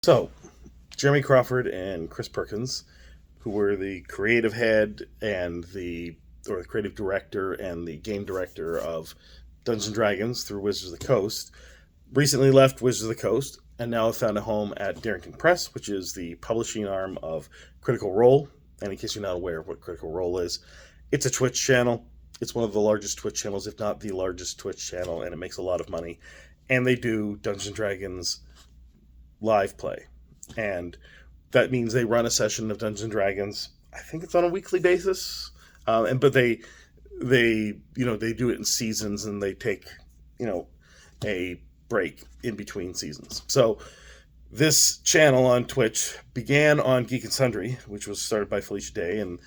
So, Jeremy Crawford and Chris Perkins, who were the creative head and the creative director and the game director of Dungeons and Dragons through Wizards of the Coast, recently left Wizards of the Coast and now have found a home at Darrington Press, which is the publishing arm of Critical Role. And in case you're not aware of what Critical Role is, it's a Twitch channel. It's one of the largest Twitch channels, if not the largest Twitch channel, and it makes a lot of money. And they do Dungeons and Dragons live play, and that means they run a session of Dungeons and Dragons. I think it's on a weekly basis, and but they do it in seasons, and they take a break in between seasons. So this channel on Twitch began on Geek and Sundry, which was started by Felicia Day, and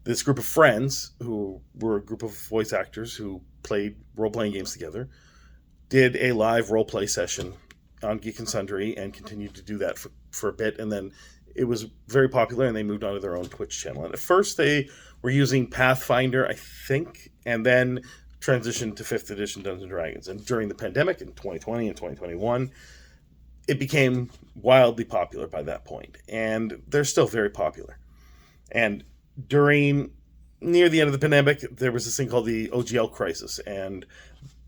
this group of friends who were a group of voice actors who played role-playing games together did a live role-play session on Geek and Sundry and continued to do that for a bit, and then it was very popular and they moved on to their own Twitch channel. And at first they were using Pathfinder, I think, and then transitioned to 5th edition Dungeons and Dragons. And during the pandemic in 2020 and 2021, it became wildly popular by that point, and they're still very popular. And near the end of the pandemic, there was this thing called the OGL crisis, and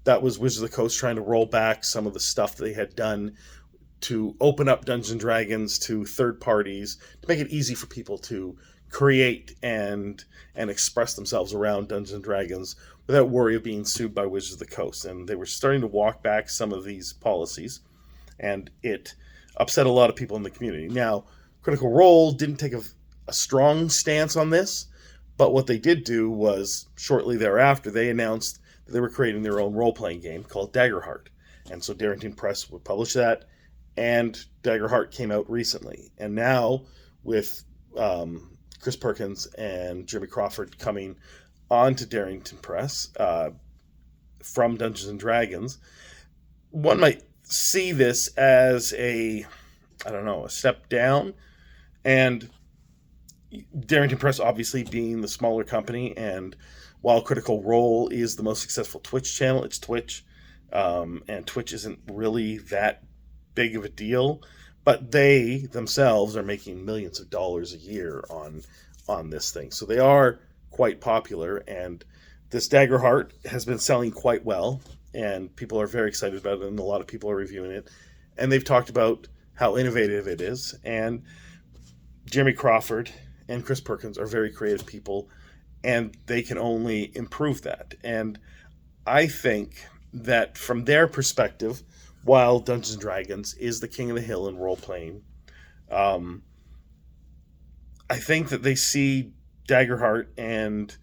that was Wizards of the Coast trying to roll back some of the stuff they had done to open up Dungeons and Dragons to third parties, to make it easy for people to create and express themselves around Dungeons and Dragons without worry of being sued by Wizards of the Coast. And they were starting to walk back some of these policies, and it upset a lot of people in the community. Now, Critical Role didn't take a strong stance on this, but what they did do was, shortly thereafter, they announced that they were creating their own role-playing game called Daggerheart. And so Darrington Press would publish that, and Daggerheart came out recently. And now, with Chris Perkins and Jeremy Crawford coming on to Darrington Press from Dungeons and Dragons, one might see this as a step down. And Darrington Press obviously being the smaller company, and while Critical Role is the most successful Twitch channel, it's Twitch, and Twitch isn't really that big of a deal, but they themselves are making millions of dollars a year on this thing. So they are quite popular, and this Daggerheart has been selling quite well, and people are very excited about it, and a lot of people are reviewing it, and they've talked about how innovative it is. And Jeremy Crawford and Chris Perkins are very creative people, and they can only improve that. And I think that from their perspective, while Dungeons and Dragons is the king of the hill in role-playing, I think that they see Daggerheart and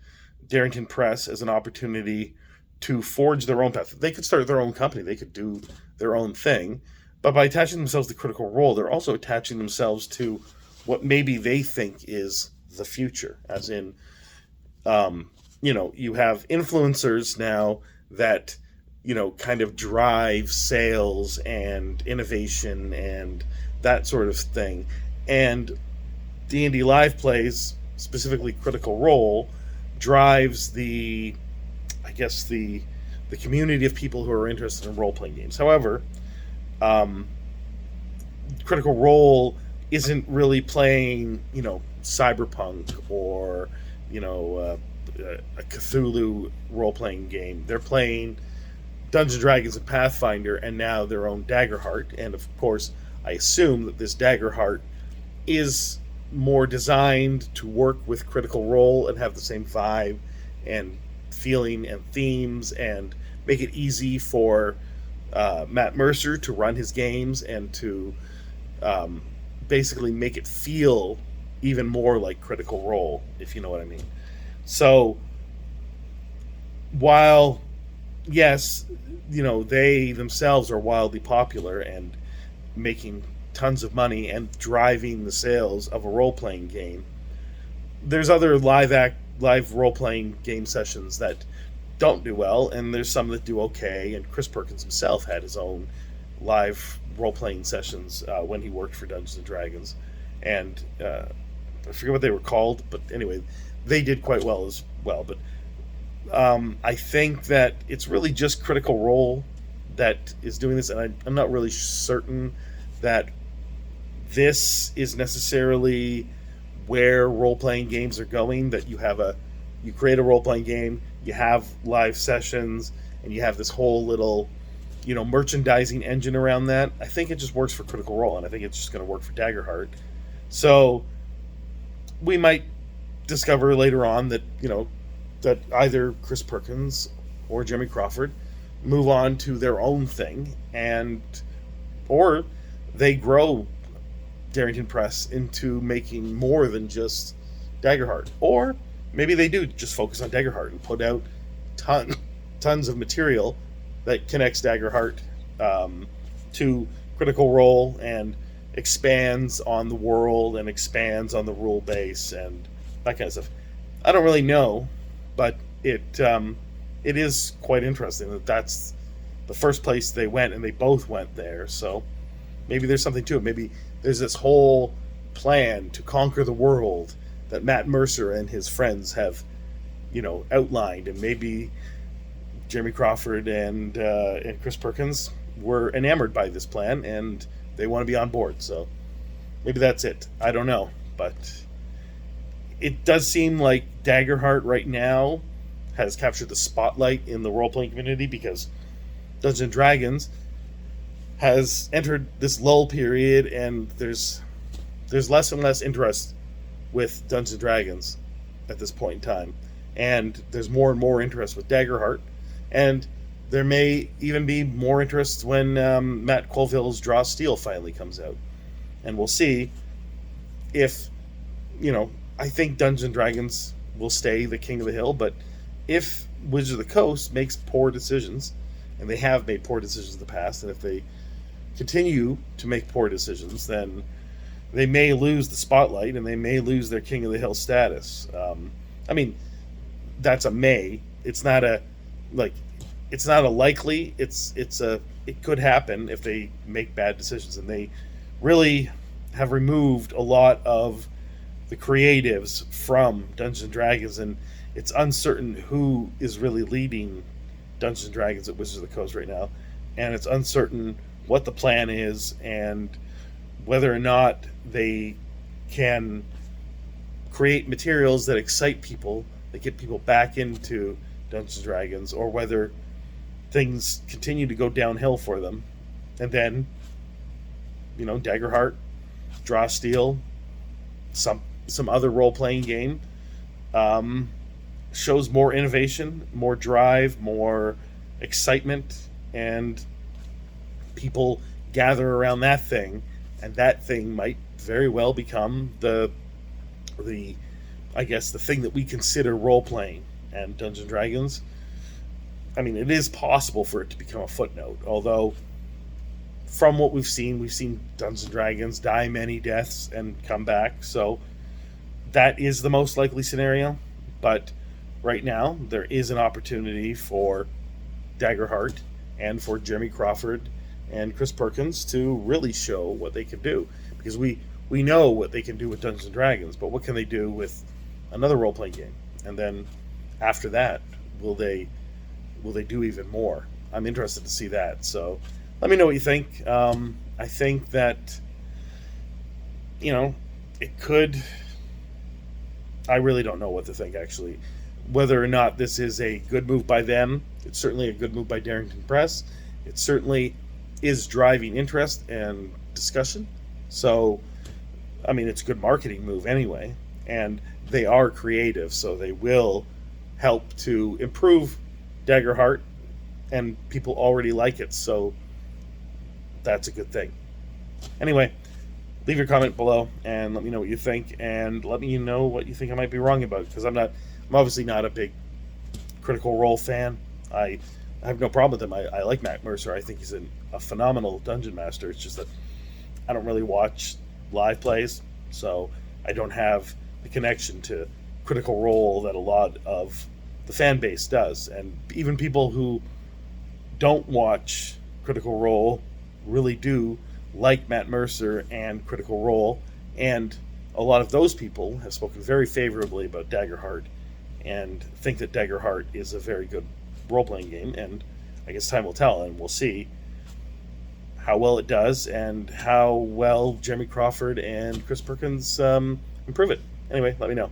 Darrington Press as an opportunity to forge their own path. They could start their own company. They could do their own thing. But by attaching themselves to Critical Role, they're also attaching themselves to what maybe they think is the future, as in you have influencers now that, kind of drive sales and innovation and that sort of thing. And D&D live plays, specifically Critical Role, drives the community of people who are interested in role-playing games. However, Critical Role isn't really playing, Cyberpunk or, a Cthulhu role-playing game. They're playing Dungeons & Dragons and Pathfinder, and now their own Daggerheart. And of course, I assume that this Daggerheart is more designed to work with Critical Role and have the same vibe and feeling and themes, and make it easy for Matt Mercer to run his games and to basically make it feel even more like Critical Role, if you know what I mean. So while, yes, they themselves are wildly popular and making tons of money and driving the sales of a role-playing game, there's other live role-playing game sessions that don't do well, and there's some that do okay. And Chris Perkins himself had his own live role-playing sessions when he worked for Dungeons and Dragons, and I forget what they were called, but anyway, they did quite well as well. But I think that it's really just Critical Role that is doing this, and I'm not really certain that this is necessarily where role-playing games are going, that you create a role-playing game, you have live sessions, and you have this whole little, merchandising engine around that. I think it just works for Critical Role, and I think it's just going to work for Daggerheart. So we might discover later on that that either Chris Perkins or Jeremy Crawford move on to their own thing, or they grow Darrington Press into making more than just Daggerheart, or maybe they do just focus on Daggerheart and put out tons of material that connects Daggerheart to Critical Role and expands on the world and expands on the rule base and that kind of stuff. I don't really know, but it is quite interesting that that's the first place they went, and they both went there. So maybe there's something to it. Maybe there's this whole plan to conquer the world that Matt Mercer and his friends have, outlined, and maybe Jeremy Crawford and Chris Perkins were enamored by this plan, and they want to be on board. So maybe that's it. I don't know, but it does seem like Daggerheart right now has captured the spotlight in the role-playing community, because Dungeons & Dragons has entered this lull period, and there's less and less interest with Dungeons & Dragons at this point in time. And there's more and more interest with Daggerheart, and there may even be more interest when Matt Colville's Draw Steel finally comes out. And we'll see if, I think Dungeons & Dragons will stay the king of the hill, but if Wizards of the Coast makes poor decisions, and they have made poor decisions in the past, and if they continue to make poor decisions, then they may lose the spotlight, and they may lose their king of the hill status. That's a may. It's not a likely. It could happen if they make bad decisions, and they really have removed a lot of the creatives from Dungeons & Dragons, and it's uncertain who is really leading Dungeons & Dragons at Wizards of the Coast right now, and it's uncertain what the plan is and whether or not they can create materials that excite people, that get people back into Dungeons & Dragons, or whether things continue to go downhill for them. And then, Daggerheart, Draw Steel, some other role-playing game shows more innovation, more drive, more excitement, and people gather around that thing, and that thing might very well become the thing that we consider role-playing. And Dungeons & Dragons, it is possible for it to become a footnote, although from what we've seen Dungeons & Dragons die many deaths and come back, so that is the most likely scenario. But right now, there is an opportunity for Daggerheart and for Jeremy Crawford and Chris Perkins to really show what they can do, because we know what they can do with Dungeons & Dragons, but what can they do with another role-playing game? And then after that, will they do even more? I'm interested to see that. So let me know what you think. I think that it could. I really don't know what to think, actually. Whether or not this is a good move by them, it's certainly a good move by Darrington Press. It certainly is driving interest and discussion. So, it's a good marketing move anyway. And they are creative, so they will help to improve Daggerheart, and people already like it, so that's a good thing. Anyway, leave your comment below and let me know what you think, and let me know what you think I might be wrong about, because I'm obviously not a big Critical Role fan. I have no problem with him. I like Matt Mercer. I think he's a phenomenal dungeon master. It's just that I don't really watch live plays, so I don't have the connection to Critical Role that a lot of the fan base does. And even people who don't watch Critical Role really do like Matt Mercer and Critical Role, and a lot of those people have spoken very favorably about Daggerheart and think that Daggerheart is a very good role-playing game. And I guess time will tell, and we'll see how well it does and how well Jeremy Crawford and Chris Perkins improve it. Anyway, let me know.